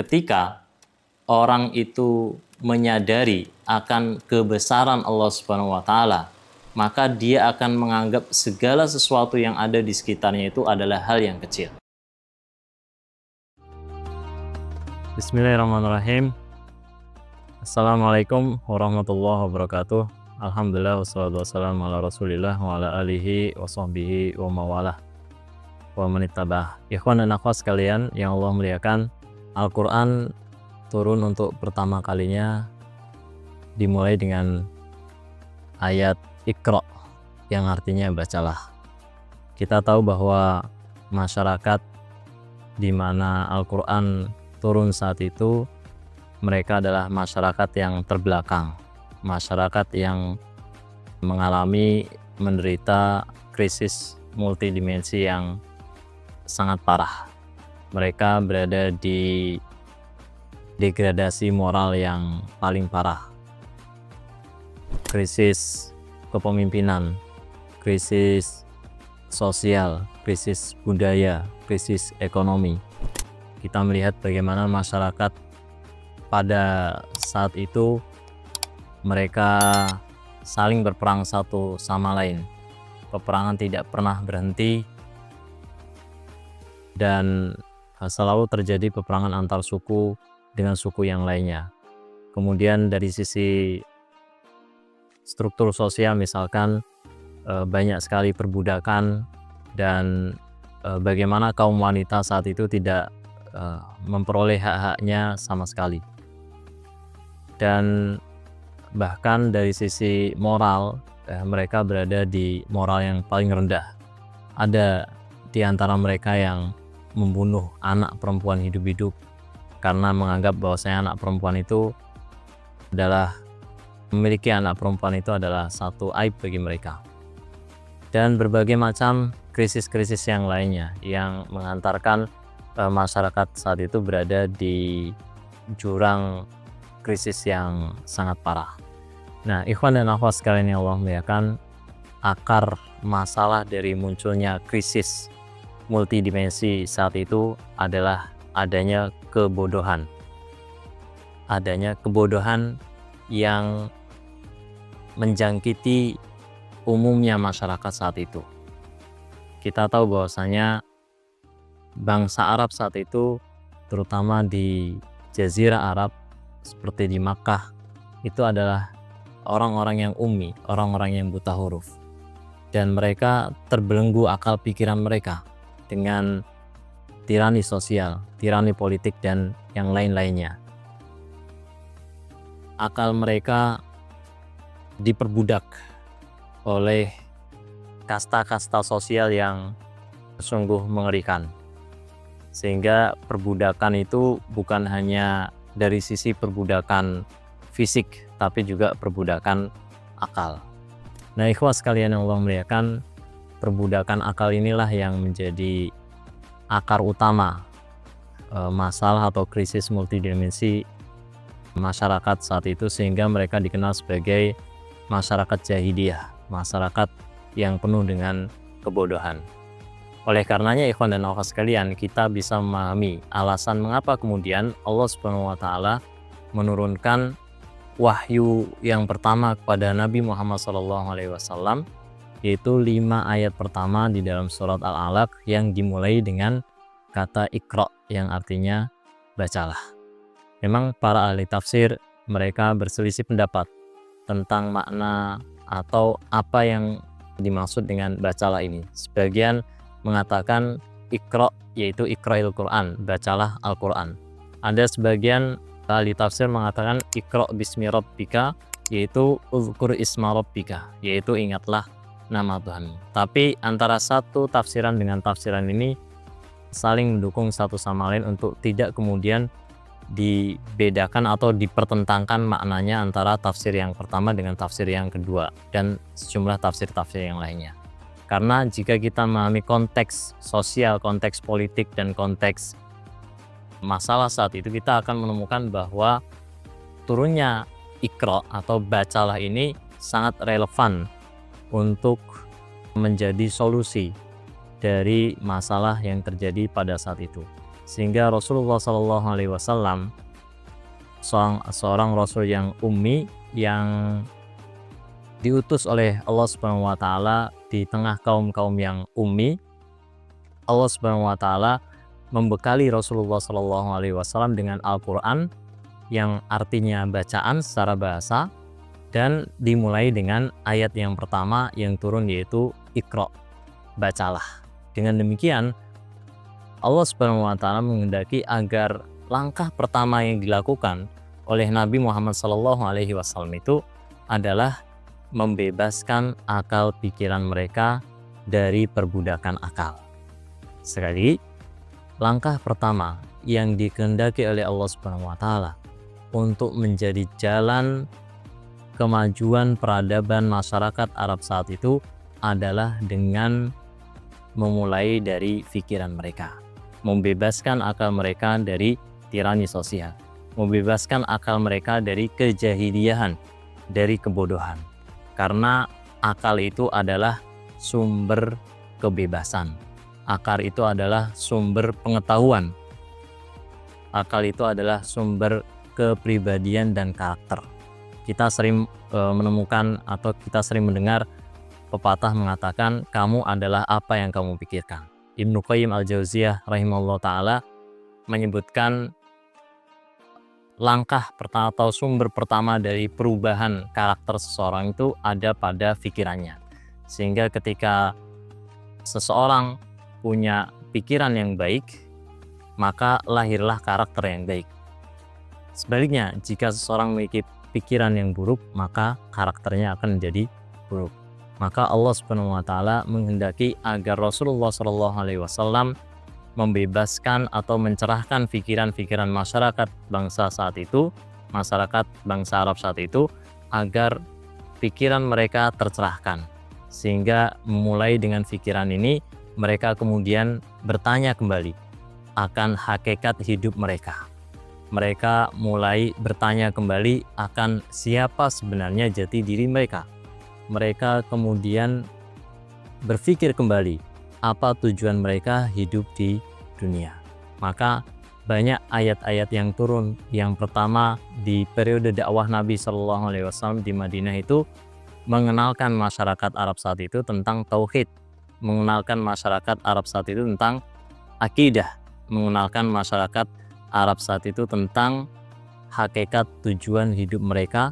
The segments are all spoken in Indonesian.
ketika orang itu menyadari akan kebesaran Allah Subhanahu wa taala, maka dia akan menganggap segala sesuatu yang ada di sekitarnya itu adalah hal yang kecil. Bismillahirrahmanirrahim. Assalamualaikum warahmatullahi wabarakatuh. Alhamdulillah wassalatu wassalamu ala Rasulillah wa ala alihi wa sahbihi wa mawalah wa manittabah. Ikhwan dan akhwat sekalian yang Allah muliakan, Al-Qur'an turun untuk pertama kalinya dimulai dengan ayat Iqra yang artinya bacalah. Kita tahu bahwa masyarakat di mana Al-Qur'an turun saat itu, mereka adalah masyarakat yang terbelakang, masyarakat yang menderita krisis multidimensi yang sangat parah. Mereka berada di degradasi moral yang paling parah, krisis kepemimpinan, krisis sosial, krisis budaya, krisis ekonomi. Kita melihat bagaimana masyarakat pada saat itu mereka saling berperang satu sama lain. Peperangan tidak pernah berhenti dan selalu terjadi peperangan antar suku dengan suku yang lainnya. Kemudian dari sisi struktur sosial misalkan banyak sekali perbudakan dan bagaimana kaum wanita saat itu tidak memperoleh hak-haknya sama sekali. Dan bahkan dari sisi moral mereka berada di moral yang paling rendah. Ada di antara mereka yang membunuh anak perempuan hidup-hidup karena menganggap bahwasanya anak perempuan itu adalah memiliki anak perempuan itu adalah satu aib bagi mereka. Dan berbagai macam krisis-krisis yang lainnya yang mengantarkan masyarakat saat itu berada di jurang krisis yang sangat parah. Nah, ikhwan dan akhwat sekalian yang Allah muliakan, akar masalah dari munculnya krisis multidimensi saat itu adalah adanya kebodohan. Adanya kebodohan yang menjangkiti umumnya masyarakat saat itu. Kita tahu bahwasanya bangsa Arab saat itu, terutama di Jazirah Arab seperti di Makkah, itu adalah orang-orang yang ummi, orang-orang yang buta huruf. Dan mereka terbelenggu akal pikiran mereka dengan tirani sosial, tirani politik, dan yang lain-lainnya. Akal mereka diperbudak oleh kasta-kasta sosial yang sungguh mengerikan. Sehingga perbudakan itu bukan hanya dari sisi perbudakan fisik, tapi juga perbudakan akal. Nah, ikhwah sekalian yang Allah muliakan, perbudakan akal inilah yang menjadi akar utama masalah atau krisis multidimensi masyarakat saat itu, sehingga mereka dikenal sebagai masyarakat jahiliyah, masyarakat yang penuh dengan kebodohan. Oleh karenanya ikhwan dan akhwat sekalian, kita bisa memahami alasan mengapa kemudian Allah Subhanahu wa taala menurunkan wahyu yang pertama kepada Nabi Muhammad SAW, yaitu 5 ayat pertama di dalam surat Al-Alaq yang dimulai dengan kata Iqra yang artinya bacalah. Memang para ahli tafsir mereka berselisih pendapat tentang makna atau apa yang dimaksud dengan bacalah ini. Sebagian mengatakan Iqra yaitu Iqra'il Quran, bacalah Al-Quran. Ada sebagian ahli tafsir mengatakan Iqra bismi rabbika yaitu uzkur isma rabbika, yaitu ingatlah nama Tuhan. Tapi antara satu tafsiran dengan tafsiran ini saling mendukung satu sama lain untuk tidak kemudian dibedakan atau dipertentangkan maknanya antara tafsir yang pertama dengan tafsir yang kedua dan sejumlah tafsir-tafsir yang lainnya. Karena jika kita memahami konteks sosial, konteks politik, dan konteks masalah saat itu, kita akan menemukan bahwa turunnya Iqra atau bacalah ini sangat relevan untuk menjadi solusi dari masalah yang terjadi pada saat itu. Sehingga Rasulullah SAW seorang Rasul yang ummi, yang diutus oleh Allah Subhanahu wa Ta'ala di tengah kaum-kaum yang ummi. Allah Subhanahu wa Ta'ala membekali Rasulullah SAW dengan Al-Quran yang artinya bacaan secara bahasa, dan dimulai dengan ayat yang pertama yang turun, yaitu Iqra, bacalah. Dengan demikian Allah Subhanahu wa Ta'ala menghendaki agar langkah pertama yang dilakukan oleh Nabi Muhammad SAW itu adalah membebaskan akal pikiran mereka dari perbudakan akal. Sekali, langkah pertama yang dikehendaki oleh Allah Subhanahu wa Ta'ala untuk menjadi jalan kemajuan peradaban masyarakat Arab saat itu adalah dengan memulai dari pikiran mereka, membebaskan akal mereka dari tirani sosial, membebaskan akal mereka dari kejahiliahan, dari kebodohan. Karena akal itu adalah sumber kebebasan. Akal itu adalah sumber pengetahuan. Akal itu adalah sumber kepribadian dan karakter. Kita sering menemukan atau kita sering mendengar pepatah mengatakan, kamu adalah apa yang kamu pikirkan. Ibnu Qayyim al-Jauziyah rahimahullah ta'ala menyebutkan langkah pertama atau sumber pertama dari perubahan karakter seseorang itu ada pada pikirannya. Sehingga ketika seseorang punya pikiran yang baik, maka lahirlah karakter yang baik. Sebaliknya, jika seseorang memiliki pikiran yang buruk, maka karakternya akan menjadi buruk. Maka Allah Subhanahu wa Ta'ala menghendaki agar Rasulullah SAW membebaskan atau mencerahkan pikiran-pikiran masyarakat bangsa saat itu, masyarakat bangsa Arab saat itu, agar pikiran mereka tercerahkan. Sehingga mulai dengan pikiran ini, mereka kemudian bertanya kembali akan hakikat hidup mereka. Mereka mulai bertanya kembali akan siapa sebenarnya jati diri mereka. Mereka kemudian berpikir kembali apa tujuan mereka hidup di dunia. Maka banyak ayat-ayat yang turun. Yang pertama di periode dakwah Nabi SAW di Madinah itu mengenalkan masyarakat Arab saat itu tentang tauhid, mengenalkan masyarakat Arab saat itu tentang akidah, mengenalkan masyarakat Arab saat itu tentang hakikat tujuan hidup mereka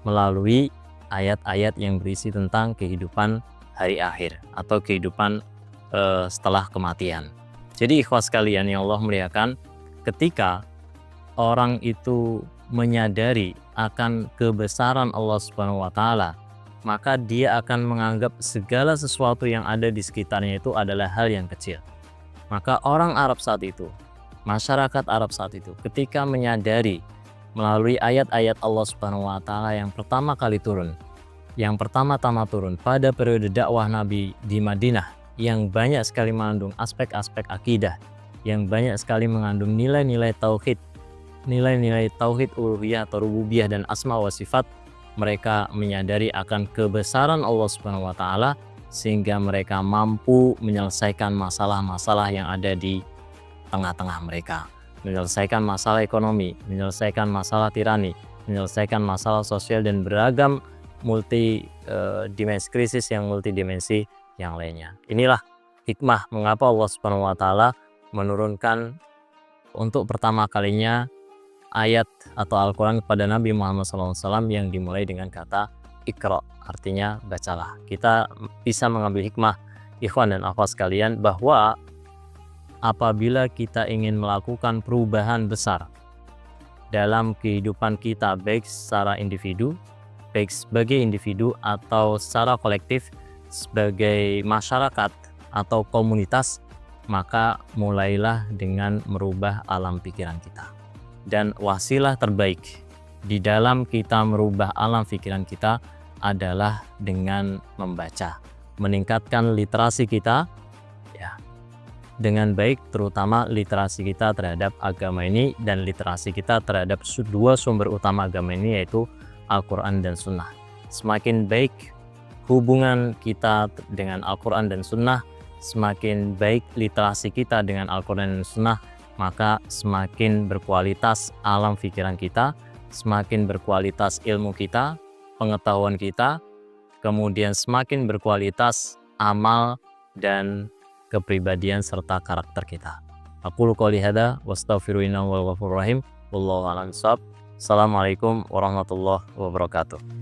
melalui ayat-ayat yang berisi tentang kehidupan hari akhir atau kehidupan setelah kematian. Jadi ikhwas sekalian yang Allah muliakan, ketika orang itu menyadari akan kebesaran Allah Subhanahu wa Ta'ala, maka dia akan menganggap segala sesuatu yang ada di sekitarnya itu adalah hal yang kecil. Maka orang Arab saat itu, masyarakat Arab saat itu, ketika menyadari melalui ayat-ayat Allah Subhanahu wa Ta'ala yang pertama kali turun, yang pertama-tama turun pada periode dakwah Nabi di Madinah, yang banyak sekali mengandung aspek-aspek akidah, yang banyak sekali mengandung nilai-nilai tauhid, nilai-nilai tauhid uluhiyah atau rububiyah dan asma wa sifat, mereka menyadari akan kebesaran Allah Subhanahu wa Ta'ala, sehingga mereka mampu menyelesaikan masalah-masalah yang ada di tengah-tengah mereka, menyelesaikan masalah ekonomi, menyelesaikan masalah tirani, menyelesaikan masalah sosial dan beragam krisis yang multidimensi yang lainnya. Inilah hikmah mengapa Allah Subhanahu wa Ta'ala menurunkan untuk pertama kalinya ayat atau Al-Quran kepada Nabi Muhammad SAW yang dimulai dengan kata Iqra, artinya bacalah. Kita bisa mengambil hikmah, ikhwan dan akhwat sekalian, bahwa apabila kita ingin melakukan perubahan besar dalam kehidupan kita, baik secara individu, baik sebagai individu atau secara kolektif sebagai masyarakat atau komunitas, maka mulailah dengan merubah alam pikiran kita. Dan wasilah terbaik di dalam kita merubah alam pikiran kita adalah dengan membaca, meningkatkan literasi kita ya dengan baik, terutama literasi kita terhadap agama ini dan literasi kita terhadap dua sumber utama agama ini, yaitu Al-Quran dan Sunnah. Semakin baik hubungan kita dengan Al-Quran dan Sunnah, semakin baik literasi kita dengan Al-Quran dan Sunnah, maka semakin berkualitas alam pikiran kita, semakin berkualitas ilmu kita, pengetahuan kita, kemudian semakin berkualitas amal dan kepribadian serta karakter kita. Aqulu qouli hadza wastaghfirullaha wal ghafurur rahim. Wallahu a'lam bishawab. Assalamualaikum warahmatullahi wabarakatuh.